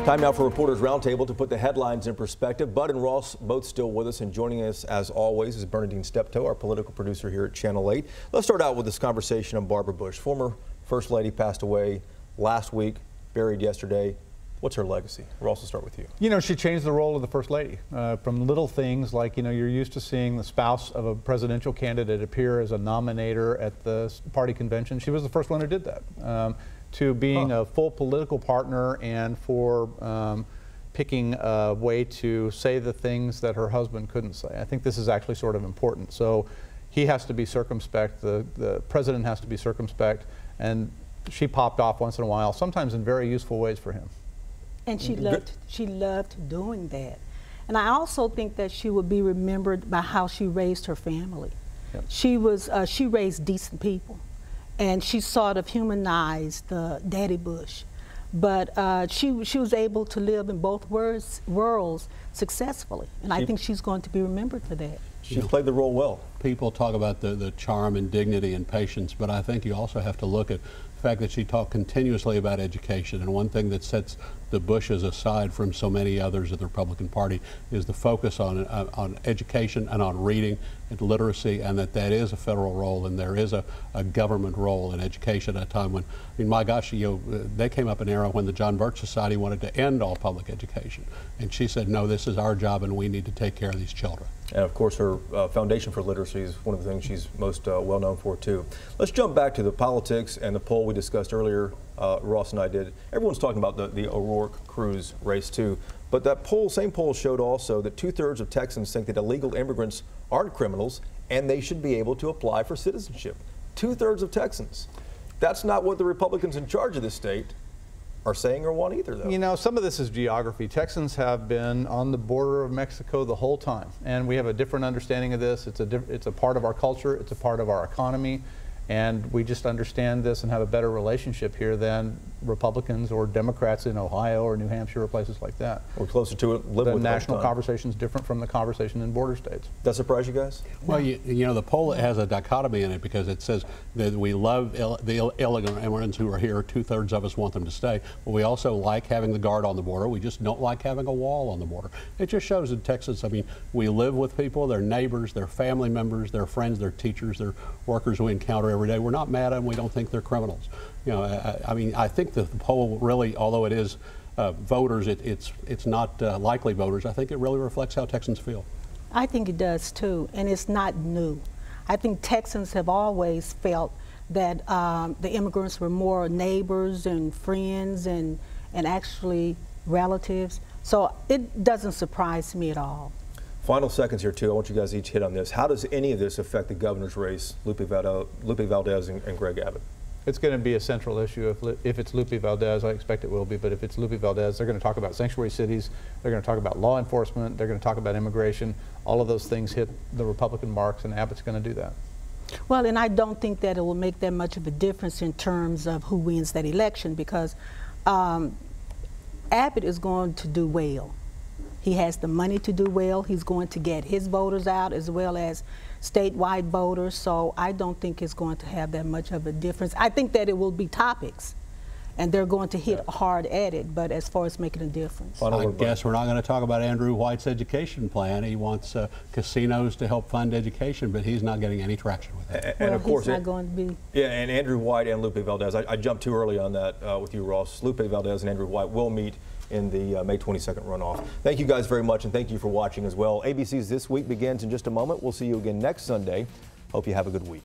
Time now for Reporters Roundtable to put the headlines in perspective. Bud and Ross both still with us, and joining us as always is Berna Dean Steptoe, our political producer here at Channel 8. Let's start out with this conversation on Barbara Bush. Former First Lady passed away last week, buried yesterday. What's her legacy? Ross, we'll start with you. You know, she changed the role of the First Lady from little things like, you know, you're used to seeing the spouse of a presidential candidate appear as a nominator at the party convention. She was the first one who did that. To being a full political partner and for picking a way to say the things that her husband couldn't say. I think this is actually sort of important. So he has to be circumspect, the president has to be circumspect, and she popped off once in a while, sometimes in very useful ways for him. And she loved doing that. And I also think that she would be remembered by how she raised her family. Yep. She raised decent people. And she sort of humanized Daddy Bush. But she was able to live in both worlds successfully. And I think she's going to be remembered for that. She played the role well. People talk about the charm and dignity and patience, but I think you also have to look at the fact that she talked continuously about education. And one thing that sets the Bushes aside from so many others of the Republican Party is the focus on education and on reading and literacy, and that is a federal role and there is a government role in education at a time when, I mean, my gosh, you know, they came up an era when the John Birch Society wanted to end all public education. And she said, no, this is our job and we need to take care of these children. And of course, her Foundation for Literacy is one of the things she's most well known for, too. Let's jump back to the politics and the poll we discussed earlier. Ross and I did. Everyone's talking about the O'Rourke Cruz race, too. But that same poll showed also that 2/3 of Texans think that illegal immigrants aren't criminals and they should be able to apply for citizenship. 2/3 of Texans. That's not what the Republicans in charge of this state are saying or want either, though. You know, some of this is geography. Texans have been on the border of Mexico the whole time, and we have a different understanding of this. It's a part of our culture, it's a part of our economy, and we just understand this and have a better relationship here than Republicans or Democrats in Ohio or New Hampshire or places like that. We're closer to it. Live the with national conversation is different from the conversation in border states. That surprise you guys? Well, you know, the poll has a dichotomy in it because it says that we love the illegal immigrants who are here. 2/3 of us want them to stay. But we also like having the guard on the border. We just don't like having a wall on the border. It just shows in Texas, I mean, we live with people, they're neighbors, they're family members, they're friends, they're teachers, they're workers we encounter every day. We're not mad at them. We don't think they're criminals. You know, I mean, I think that the poll really, although it is voters, it's not likely voters. I think it really reflects how Texans feel. I think it does too, and it's not new. I think Texans have always felt that the immigrants were more neighbors and friends and actually relatives. So it doesn't surprise me at all. Final seconds here, too. I want you guys each hit on this. How does any of this affect the governor's race, Lupe Valdez and Greg Abbott? It's going to be a central issue. If it's Lupe Valdez, I expect it will be, but if it's Lupe Valdez, they're going to talk about sanctuary cities, they're going to talk about law enforcement, they're going to talk about immigration. All of those things hit the Republican marks, and Abbott's going to do that. Well, and I don't think that it will make that much of a difference in terms of who wins that election, because Abbott is going to do well. He has the money to do well. He's going to get his voters out as well as statewide voters, so I don't think it's going to have that much of a difference. I think that it will be topics, and they're going to hit hard at it, but as far as making a difference. I guess we're not going to talk about Andrew White's education plan. He wants casinos to help fund education, but he's not getting any traction with it. Well, and of course, he's not going to be. Yeah, and Andrew White and Lupe Valdez. I jumped too early on that with you, Ross. Lupe Valdez and Andrew White will meet in the May 22nd runoff. Thank you guys very much, and thank you for watching as well. ABC's This Week begins in just a moment. We'll see you again next Sunday. Hope you have a good week.